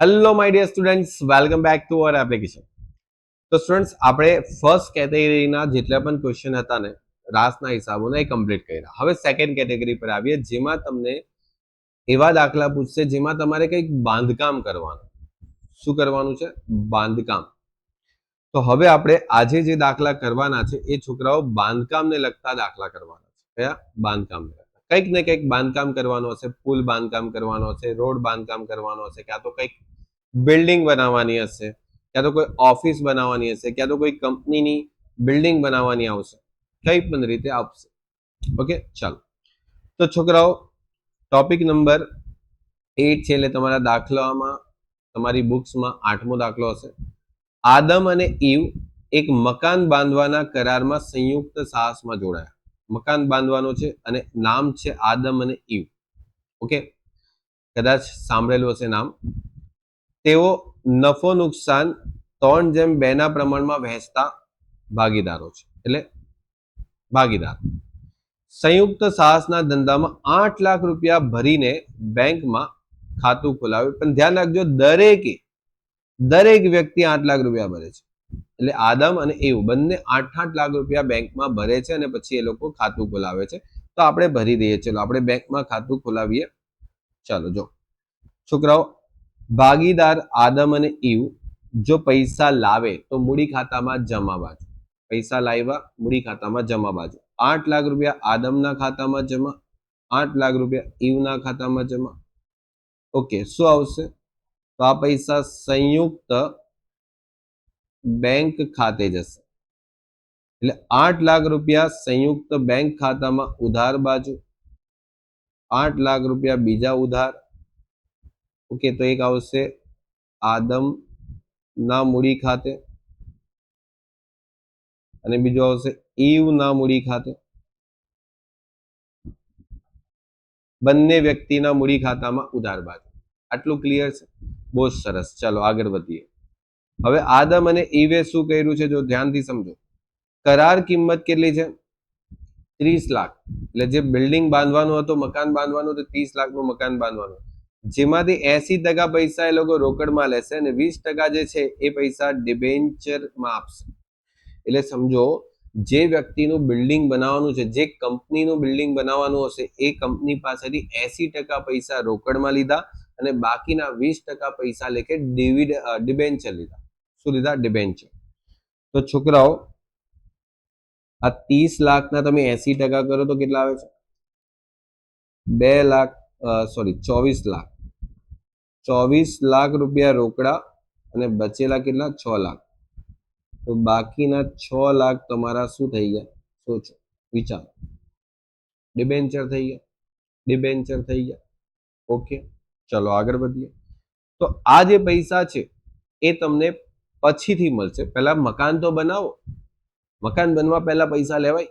Hello my dear students, welcome back to our application. તો students, આપણે first કેટેગરીના જેટલા પણ ક્વેશ્ચન હતા ને રાસના હિસાબોના એ કમ્પ્લીટ કર્યા. હવે સેકન્ડ કેટેગરી પર આવીએ, જેમાં તમને એવા દાખલા પૂછશે જેમાં તમારે કંઈક બાંધકામ કરવાનું. શું કરવાનું છે? બાંધકામ. તો હવે આપણે આજે જે દાખલા કરવાના છે એ છોકરાઓ બાંધકામને લગતા દાખલા કરવાના છે. કયા? બાંધકામને લગતા. કંઈક ને કંઈક બાંધકામ કરવાનું હશે, પુલ બાંધકામ કરવાનો હશે, રોડ બાંધકામ કરવાનો હશે, ક્યાં તો કંઈક બિલ્ડિંગ બનાવવાની હશે, ક્યાં તો કોઈ ઓફિસ બનાવવાની હશે, ક્યાં તો કોઈ કંપનીની બિલ્ડિંગ બનાવવાની આવશે, કઈ પણ રીતે આવશે. ઓકે, ચાલો. તો છોકરાઓ ટોપિક નંબર 8 છે, એટલે તમારા દાખલામાં તમારી બુક્સમાં 8મો દાખલો હશે. આદમ અને ઈવ એક મકાન બાંધવાના કરારમાં સંયુક્ત સાહસમાં જોડાયા. મકાન બાંધવાનો છે અને નામ છે આદમ અને ઈવ. ઓકે, કદાચ સાંભળેલું હશે નામ. તેઓ નફો નુકસાન 3:2 ના પ્રમાણમાં વહેંચતા ભાગીદારો છે, એટલે ભાગીદાર. સંયુક્ત સાહસના ધંધામાં 8 લાખ રૂપિયા ભરીને બેંકમાં ખાતું ખોલાવ્યું. પણ ધ્યાન રાખજો, દરેક વ્યક્તિ 8 લાખ રૂપિયા ભરે છે. એટલે આદમ અને એવ બંને 8 લાખ રૂપિયા બેંકમાં ભરે છે અને પછી એ લોકો ખાતું ખોલાવે છે. તો આપણે ભરી દઈએ. ચલો આપણે બેંકમાં ખાતું ખોલાવીએ. ચાલો જો છોકરાઓ, ભાગીદાર આદમ અને ઈવ જો પૈસા લાવે તો મૂડી ખાતામાં જમા બાજુ. પૈસા લાવ્યા, મૂડી ખાતામાં જમા બાજુ. 8 લાખ રૂપિયા આદમના ખાતામાં જમા, 8 લાખ રૂપિયા ઈવના ખાતામાં જમા. ઓકે, શું આવશે? તો આ પૈસા સંયુક્ત બેંક ખાતે જશે. એટલે 8 લાખ રૂપિયા સંયુક્ત બેંક ખાતામાં ઉધાર બાજુ, 8 લાખ રૂપિયા બીજા ઉધાર. ઓકે, તો એક આવશે આદમ ના મૂડી ખાતે અને બીજો આવશે ઈવ ના મૂડી ખાતે. બંને વ્યક્તિના મૂડી ખાતામાં ઉધાર બાજુ. આટલું ક્લિયર છે? બહુ સરસ. ચાલો આગળ વધીએ. હવે આદમ અને ઈવે શું કર્યું છે, જો ધ્યાનથી સમજો. કરાર કિંમત કેટલી છે? 30 લાખ. એટલે જે બિલ્ડિંગ બાંધવાનું હતું, મકાન બાંધવાનું હતું, 30 લાખનું મકાન બાંધવાનું, જેમાંથી 80% પૈસા એ લોકો રોકડમાં લેશે અને 20% જે છે એ પૈસા ડિબેન્ચરમાં આપશે. એટલે સમજો, જે વ્યક્તિનું બિલ્ડિંગ બનાવવાનું છે, જે કંપનીનું બિલ્ડિંગ બનાવવાનું હશે, એ કંપની પાસેથી 80% પૈસા રોકડમાં લીધા અને બાકીના 20% પૈસા લેકે ડિબેન્ચર લીધા. શું લીધા? ડિબેન્ચર. તો છોકરાઓ, આ 30 લાખના તમે 80% કરો તો કેટલા આવે છે? 24 લાખ. 24 લાખ રૂપિયા રોકડા અને બચેલા કેટલા? 6 લાખ. તો બાકીના 6 લાખ તમારા શું થઈ ગયા? સોચો, વિચારો. ડિબેન્ચર થઈ ગયા. ડિબેન્ચર થઈ ગયા. ઓકે, ચલો આગળ વધીએ. તો આ જે પૈસા છે એ તમને પછીથી મળશે. પહેલા મકાન તો બનાવો. મકાન બનવા પહેલા પૈસા લેવાય?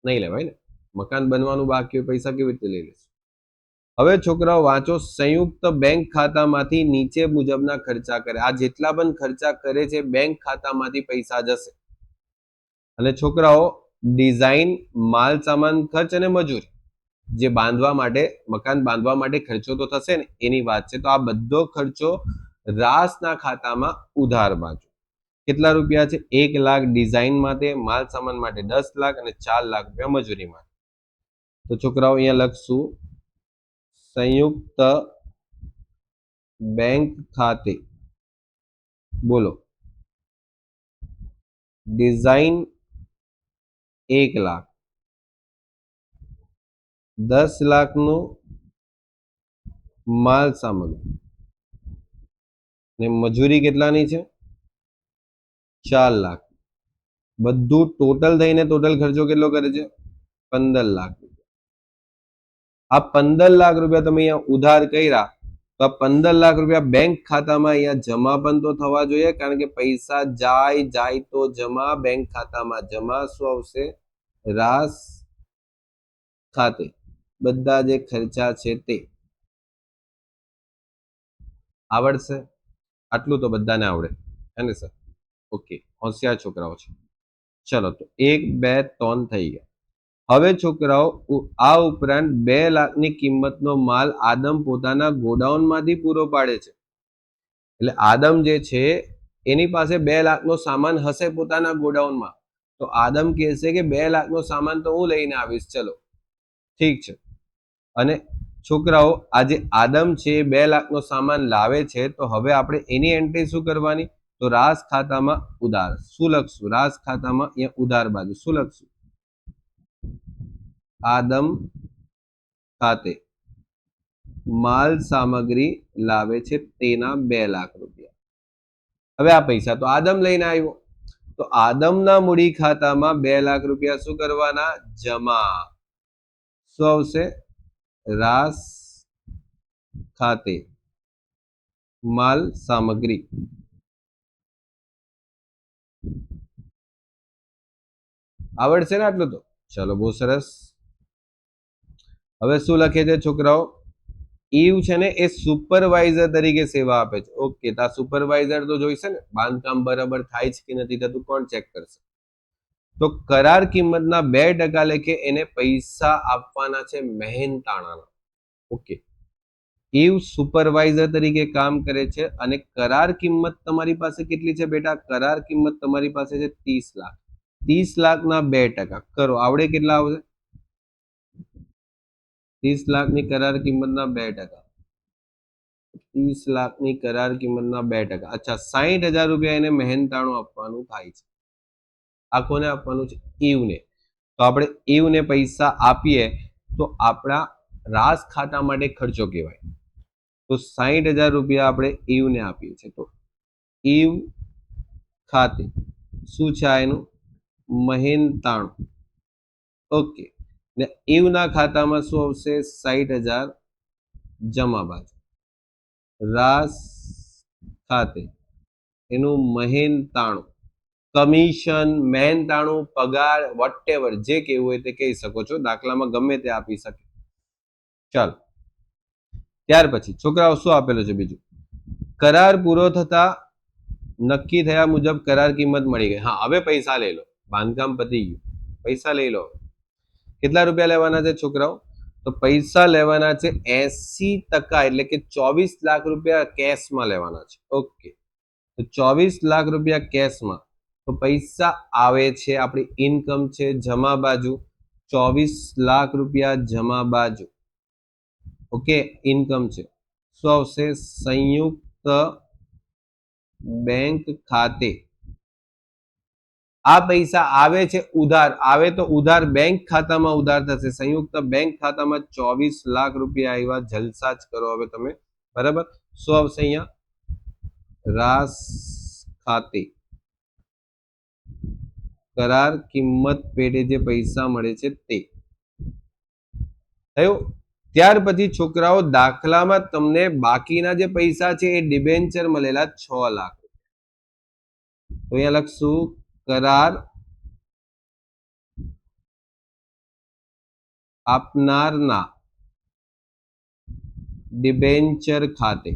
નહીં લેવાય ને. મકાન બનવાનું બાકી હોય, પૈસા કેવી રીતે લઈ લેશે? હવે છોકરાઓ વાંચો. સંયુક્ત બેંક ખાતામાંથી નીચે મુજબના ખર્ચા કરે. આ જેટલા પણ ખર્ચા કરે છે, બેંક ખાતામાંથી પૈસા જશે. અને છોકરાઓ, ડિઝાઇન, માલ સામાન ખર્ચ અને મજૂરી, જે બાંધવા માટે, મકાન બાંધવા માટે ખર્ચો તો થશે ને, એની વાત છે. તો આ બધો ખર્ચો રાસના ખાતામાં ઉધાર બાજુ. કેટલા રૂપિયા છે? 1 લાખ ડિઝાઇન માટે, માલ સામાન માટે 10 લાખ અને 4 લાખ રૂપિયા મજૂરી માટે. તો છોકરાઓ અહીંયા લખશું, સંયુક્ત બેંક ખાતે બોલો ડિઝાઇન 1 લાખ, 10 લાખનું માલ સામાન ને મજૂરી કેટલાની છે? 4 લાખ. બધું ટોટલ થઈને ટોટલ ખર્ચો કેટલો કરે છે? 15 લાખ. આ 15 લાખ રૂપિયા તમે અહીંયા ઉધાર કર્યા, તો આ 15 લાખ રૂપિયા બેંક ખાતામાં અહીંયા જમા પણ તો થવા જોઈએ, કારણ કે પૈસા જાય તો જમા, બેંક ખાતામાં જમા. શું આવશે? રાસ ખાતે બધા જે ખર્ચા છે તે. આવડશે? આટલું તો બધાને આવડે હે ને સર? ઓકે, હોશિયાર છોકરાઓ છે. ચલો, તો 1 2 3 થઈ ગયા. હવે છોકરાઓ, આ ઉપરાંત 2 લાખની કિંમતનો માલ આદમ પોતાના ગોડાઉનમાંથી પૂરો પાડે છે. એટલે આદમ જે છે એની પાસે 2 લાખનો સામાન હશે પોતાના ગોડાઉનમાં, તો આદમ કહેશે કે 2 લાખનો સામાન તો હું લઈને આવીશ, ચલો ઠીક છે. અને છોકરાઓ આજે આદમ છે 2 લાખનો સામાન લાવે છે, તો હવે આપણે એની એન્ટ્રી શું કરવાની? તો રાસ ખાતામાં ઉધાર. શું લખશું? રાસ ખાતામાં અહીંયા ઉધાર બાજુ શું લખશું? આદમ ખાતે માલ સામગ્રી લાવે છે તેના 2 લાખ રૂપિયા. હવે આ પૈસા તો આદમ લઈને આવ્યો, તો આદમના મૂડી ખાતામાં 2 લાખ રૂપિયા શું કરવાના? જમા. શું આવશે? રાસ ખાતે માલ સામગ્રી. આવડશે ને આટલું તો? ચલો બહુ સરસ. હવે શું લખે છે છોકરાઓ? ઈવ છે ને એ સુપરવાઇઝર તરીકે સેવા આપે છે. ઓકે, તો આ સુપરવાઇઝર તો જોઈશે ને, બાંધકામ બરાબર થાય છે કે નથી થતું, કોણ ચેક કરશે? તો કરાર કિંમતના 2% લેખે એને પૈસા આપવાના છે મહેનતાણાના. ઓકે, ઈવ સુપરવાઇઝર તરીકે કામ કરે છે અને કરાર કિંમત તમારી પાસે કેટલી છે બેટા? કરાર કિંમત તમારી પાસે છે 30 લાખ. 30 લાખના 2% કરો, આવડે કેટલા આવશે? 30 લાખની કરાર કિંમતના 2%. 30 લાખની કરાર કિંમતના 2%. અચ્છા, 60,000 રૂપિયા એને મહેનતાણું આપવાનું થાય છે. આ કોને આપવાનું છે? ઈવને. તો આપણે ઈવને પૈસા આપીએ તો આપણા રાસ ખાતા માટે ખર્ચો કહેવાય. તો 60,000 રૂપિયા આપણે ઈવને આપીએ છીએ, તો ઈવ ખાતે શું છે એનું? મહેનતાણું. ઓકે, ને ઈવના ખાતામાં શું આવશે? 60,000 જમા બાજુ. રાસ ખાતે એનું મહેનતાણું, કમિશન, મહેનતાણું, પગાર, વોટેવર જે કહેવું હોય તે કહી શકો છો, દાખલામાં ગમે તે આપી શકે. ચાલો, ત્યાર પછી છોકરાઓ શું આપેલું છે બીજું? કરાર પૂરો થતા નક્કી થયા મુજબ કરાર કિંમત મળી ગઈ. હા, હવે પૈસા લઈ લો, બાંધકામ પતી ગયું, પૈસા લઈ લો. કેટલા રૂપિયા લેવાના છે છોકરાઓ? તો પૈસા લેવાના છે 80%, એટલે કે 24 લાખ રૂપિયા કેશમાં લેવાના છે. ઓકે, તો 24 લાખ રૂપિયા કેશમાં. તો પૈસા આવે છે, આપણી ઇન્કમ છે, જમા બાજુ 24 લાખ રૂપિયા જમા બાજુ. ઓકે, ઇન્કમ છે. શું આવશે? સંયુક્ત બેંક ખાતે. આ પૈસા આવે છે ઉધાર, આવે તો ઉધાર બેંક ખાતામાં ઉધાર થશે. સંયુક્ત બેંક ખાતામાં 24 લાખ રૂપિયા આવ્યા. જલસા જ કરો હવે તમે, બરાબર. શું આવશે અહીંયા? રાસ ખાતે કરાર કિંમત પેટે જે પૈસા મળે છે તે થયું. ત્યાર પછી છોકરાઓ દાખલામાં તમને બાકીના જે પૈસા છે એ ડિબેન્ચર મળેલા 6 લાખ. તો અહીંયા લખશું કરાર આપનારના ડિબેન્ચર ખાતે.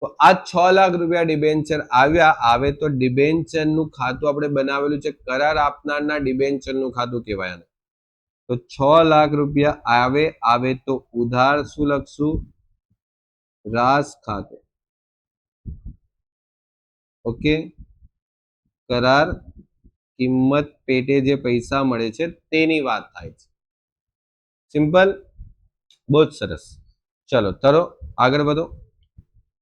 તો આ 6 લાખ રૂપિયા ડિબેન્ચર આવ્યા. આવે તો ડિબેન્ચર નું ખાતું આપણે બનાવેલું છે, કરાર આપનારના ડિબેન્ચર નું ખાતું કહેવાય. તો 6 લાખ રૂપિયા આવે તો ઉધાર શું લખશું? રાસ ખાતે. ઓકે, કરાર કિંમત પેટે જે પૈસા મળે છે તેની વાત થાય છે. સિમ્પલ, બહુ જ સરસ. ચલો તરો આગળ વધો.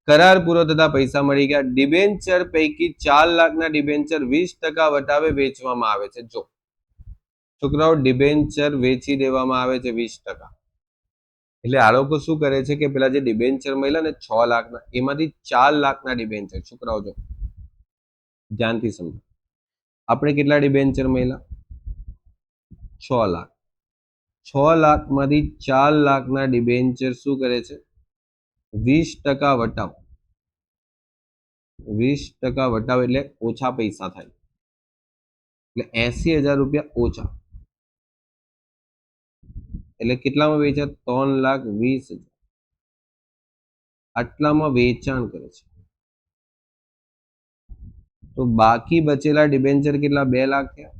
કરાર પૂરો થતા પૈસા મળી ગયા. ડિબેન્ચર પૈકી 4 લાખના ડિબેન્ચર 20% વટાવે વેચવામાં આવે છે. જો છોકરાઓ, ડિબેન્ચર વેચી દેવામાં આવે છે 20%. એટલે આ લોકો શું કરે છે કે પેલા જે ડિબેન્ચર મળ્યા ને 6 લાખના, એમાંથી 4 લાખના ડિબેન્ચર, છોકરાઓ જો ધ્યાનથી સમજો, આપણે કેટલા ડિબેન્ચર મળ્યા? 6 લાખ. 6 લાખમાંથી 4 લાખના ડિબેન્ચર શું કરે છે? 20% વટાવ. 20% વટાવ એટલે ઓછા પૈસા થાય, એટલે 80,000 રૂપિયા ઓછા. એટલે કેટલામાં વેચ્યા? 3,20,000. આટલામાં વેચાણ કરે છે. તો બાકી બચેલા ડિબેન્ચર કેટલા? 2 લાખ થયા.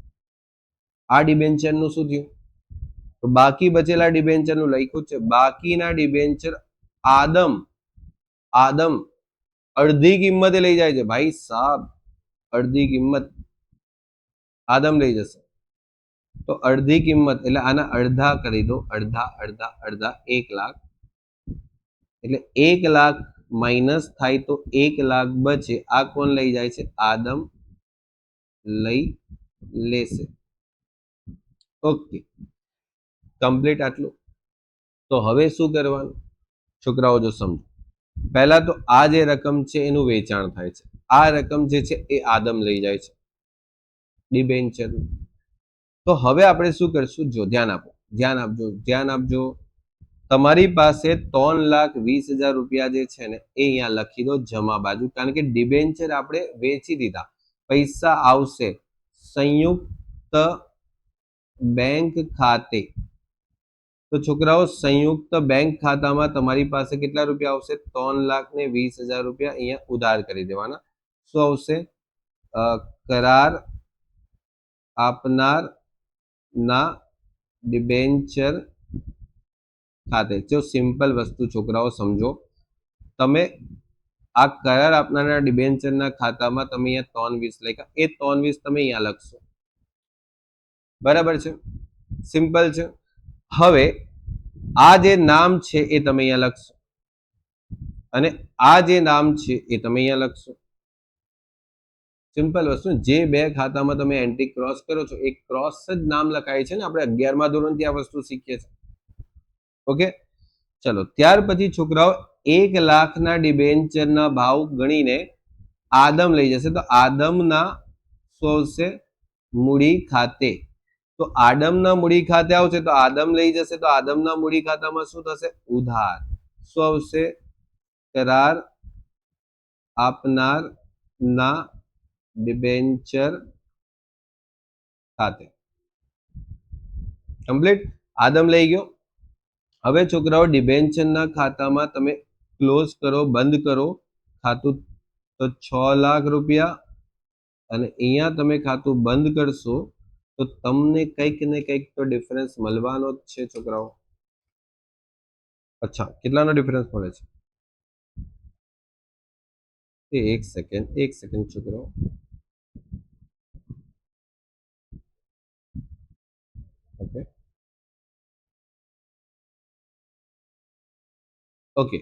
આ ડિબેન્ચર નું શું થયું? તો બાકી બચેલા ડિબેન્ચર નું લખ્યું છે, બાકીના ડિબેન્ચર આદમ અડધી કિંમતે લઈ જાય છે ભાઈ સાહેબ, અડધી કિંમત આદમ લઈ જશે, તો અડધી કિંમત એટલે આના અડધા કરી દો, અડધા અડધા અડધા 1 લાખ, એટલે 1 લાખ માઇનસ થાય તો 1 લાખ બચે, આ કોણ લઈ જાય છે? આદમ લઈ લેશે. ઓકે, કમ્પ્લીટ આટલું. તો હવે શું કરવાનું છોકરાઓ? જો સમજો, પહેલા તો આ જે રકમ છે એનું વેચાણ થાય છે, આ રકમ જે છે એ આદમ લઈ જાય છે ડિબેન્ચર. તો હવે આપણે શું કરશું? જો ધ્યાન આપો, ધ્યાન આપજો, ધ્યાન આપજો. તમારી પાસે 3,20,000 રૂપિયા જે છે ને એ અહીંયા લખી દો જમા બાજુ, કારણ કે ડિબેન્ચર આપણે વેચી દીધા, પૈસા આવશે સંયુક્ત બેંક ખાતે. તો છોકરાઓ સંયુક્ત બેંક ખાતામાં તમારી પાસે કેટલા રૂપિયા આવશે? 3,20,000 રૂપિયા અહીંયા ઉધાર કરી દેવાના. શું આવશે? કરાર આપનાર ના ડિબેન્ચર ખાતે. જો સિમ્પલ વસ્તુ છોકરાઓ સમજો, તમે આ કરાર આપનારના ડિબેન્ચરના ખાતામાં તમે અહીંયા 3,20 લખ્યા, એ 3,20 તમે અહીંયા લખશો, બરાબર છે? સિમ્પલ છે. હવે આ જે નામ છે એ તમે અહીંયા લખશો, અને આ જે નામ છે એ તમે અહીંયા લખશો. સિમ્પલ વસ્તુ. જે બે ખાતામાં તમે એન્ટ્રી ક્રોસ કરો છો એ ક્રોસ જ નામ લખાય છે ને, આપણે 11મા ધોરણથી આ વસ્તુ શીખીએ છીએ. ઓકે, ચલો. ત્યાર પછી છોકરાઓ 1 લાખના ડિબેન્ચરના ભાવ ગણીને આદમ લઈ જશે, તો આદમના શું આવશે? મૂડી ખાતે. તો આદમના મૂડી ખાતે આવશે તો આદમ લઈ જશે, તો આદમના મૂડી ખાતામાં શું થશે? ઉધાર. શું આવશે? કરાર આપનાર ના ડિબેન્ચર ખાતે. કમ્પ્લીટ. આદમ લઈ ગયો. હવે છોકરાઓ ડિબેન્ચરના ખાતામાં તમે ક્લોઝ કરો, બંધ કરો ખાતું, તો 6 લાખ રૂપિયા, અને અહીંયા તમે ખાતું બંધ કરશો તો તમને કંઈક ને કંઈક તો ડિફરન્સ મળવાનો જ છે છોકરાઓ. અચ્છા, કેટલાનો ડિફરન્સ મળે છે? એક સેકન્ડ છોકરાઓ. ઓકે ઓકે,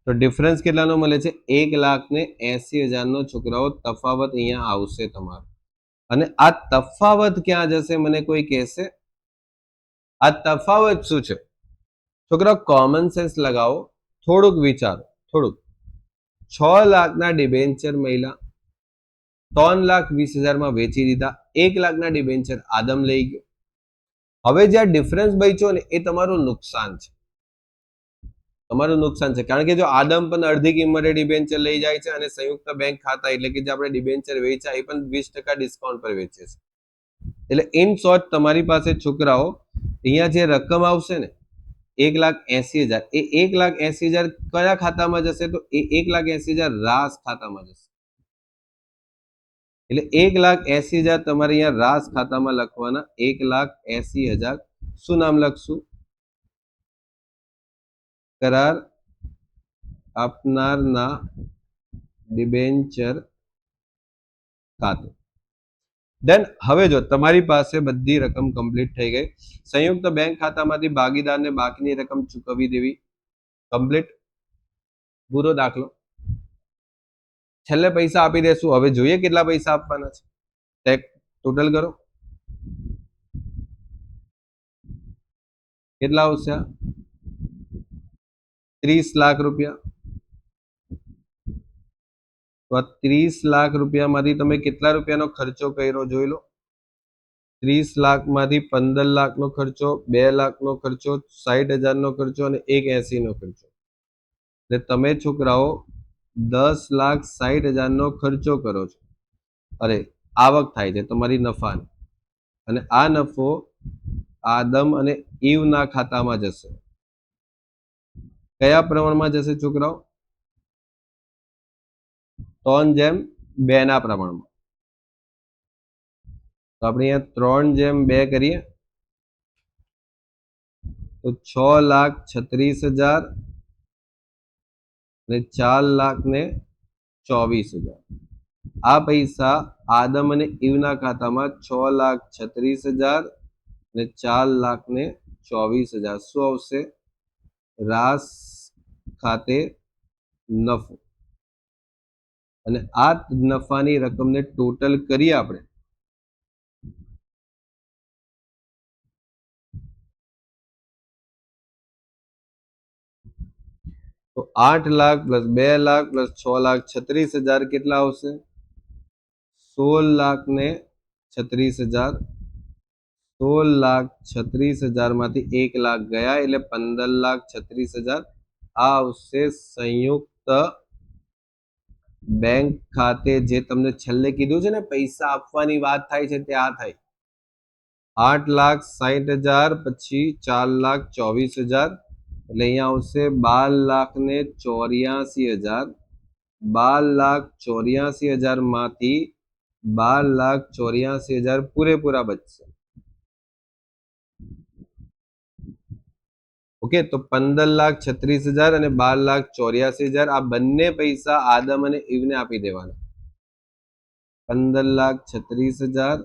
તો ડિફરન્સ કેટલાનો મળે છે? 1,80,000 નો છોકરાઓ તફાવત અહીંયા આવશે તમારો. અને આ તફાવત ક્યાં જશે મને કોઈ કહેશે? આ તફાવત શું છે છોકરાઓ? કોમન સેન્સ લગાવો, થોડુંક વિચારો, થોડુંક. 6 લાખના ડિબેન્ચર મહિલા 3,20,000 માં વેચી દીધા, 1 લાખના ડિબેન્ચર આદમ લઈ ગયો. હવે જે ડિફરન્સ બચ્યો ને એ તમારું નુકસાન છે, તમારું નુકસાન છે. કારણ કે જો આદમ પણ અડધી કિંમતે ડિબેન્ચર લઈ જાય છે, અને સંયુક્ત બેંક ખાતા એટલે કે જે આપણે ડિબેન્ચર વેચ્યા એ પણ 20% ડિસ્કાઉન્ટ પર વેચે છે. એટલે ઇન શોર્ટ તમારી પાસે છોકરાઓ અહીંયા જે રકમ આવશે ને 1,80,000, એ 1,80,000 કયા ખાતામાં જશે? તો એ 1,80,000 રાસ ખાતામાં જશે. એટલે 1,80,000 તમારે અહીંયા રાસ ખાતામાં લખવાના. 1,80,000 શું નામ લખશું? કરાર આપનારના ડિબેન્ચર ખાતે. દેન હવે જો તમારી પાસે બધી રકમ કમ્પ્લીટ થઈ ગઈ, સંયુક્ત બેંક ખાતામાંથી ભાગીદારને બાકીની રકમ ચૂકવી દેવી, કમ્પ્લીટ. પૂરો દાખલો. છેલ્લે પૈસા આપી દેશું. હવે જોઈએ કેટલા પૈસા આપવાના છે. ટેક ટોટલ કરો, કેટલા આવશે? 30 લાખ રૂપિયા. તો આ 30 લાખ રૂપિયામાંથી તમે કેટલા રૂપિયાનો ખર્ચો કર્યો જોઈ લો. 30 લાખમાંથી 15 લાખનો ખર્ચો, 2 લાખનો ખર્ચો, 60,000 નો ખર્ચો અને 1,80,000 નો ખર્ચો. એટલે તમે છોકરાઓ 10,60,000 નો ખર્ચો કરો છો. અરે, આવક થાય છે તમારી નફાની, અને આ નફો આદમ અને ઈવના ખાતામાં જશે. કયા પ્રમાણમાં જશે છોકરાઓ? 3:2 ના પ્રમાણમાં. તો આપણે અહીંયા 3:2 કરીએ તો 6,36,000 અને 4,00,000 ને 24,000. આ પૈસા આદમ અને ઈવના ખાતામાં 6,36,000 અને 4,24,000. શું આવશે? રાસ ખાતે નફો. અને આ નફાની રકમને ટોટલ કરીએ આપણે તો 8 લાખ પ્લસ 2 લાખ પ્લસ 6,36,000 કેટલા આવશે? 16,36,000. 16,36,000 માંથી 1 લાખ ગયા એટલે 15,36,000. આ આવશે સંયુક્ત બેંક ખાતે. જે તમને છેલ્લે કીધું છે ને પૈસા આપવાની વાત થાય છે તે આ થાય. 8,60,000 પછી 4,24,000 એટલે અહીંયા આવશે 12,84,000. 12,84,000 માંથી 12,84,000 પૂરેપૂરા બચશે. ઓકે, તો 15,36,000 અને 12,84,000 આ બંને પૈસા આદમ અને ઈવને આપી દેવાના. 15,36,000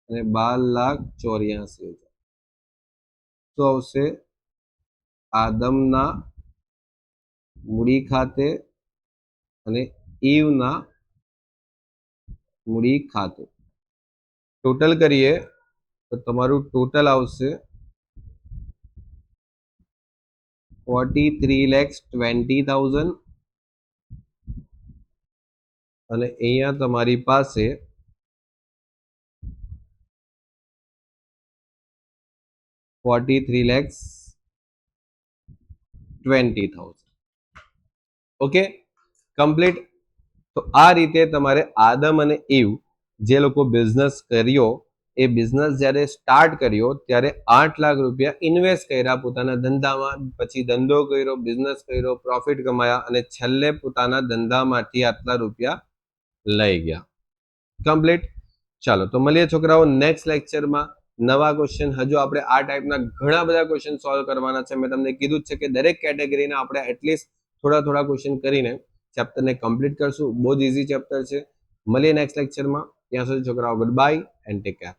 અને 12,84,000. શું આવશે? આદમના મૂડી ખાતે અને ઈવના મૂડી ખાતે. ટોટલ કરીએ તો તમારું ટોટલ આવશે 43,20,000 અને અહીંયા તમારી પાસે 43,20,000. Okay, complete. તો આ રીતે તમારે આદમ અને ઈવ જે લોકો બિઝનેસ કર્યો એ બિઝનેસ જ્યારે સ્ટાર્ટ કર્યો ત્યારે 8 લાખ રૂપિયા ઇન્વેસ્ટ કર્યા પોતાના ધંધામાં. પછી ધંધો કર્યો, બિઝનેસ કર્યો, પ્રોફિટ કમાયા અને છેલ્લે પોતાના ધંધામાંથી આટલા રૂપિયા લઈ ગયા. કમ્પ્લીટ. ચાલો તો મળીએ છોકરાઓ નેક્સ્ટ લેક્ચરમાં નવા ક્વેશ્ચન. હજુ આપણે આ ટાઈપના ઘણા બધા ક્વેશ્ચન સોલ્વ કરવાના છે. મેં તમને કીધું જ છે કે દરેક કેટેગરીના આપણે એટલીસ્ટ થોડા ક્વેશ્ચન કરીને ચેપ્ટરને કમ્પ્લીટ કરશું. બહુ જ ઇઝી ચેપ્ટર છે. મળીએ નેક્સ્ટ લેક્ચરમાં. ત્યાં સુધી છોકરાઓ good bye and take care.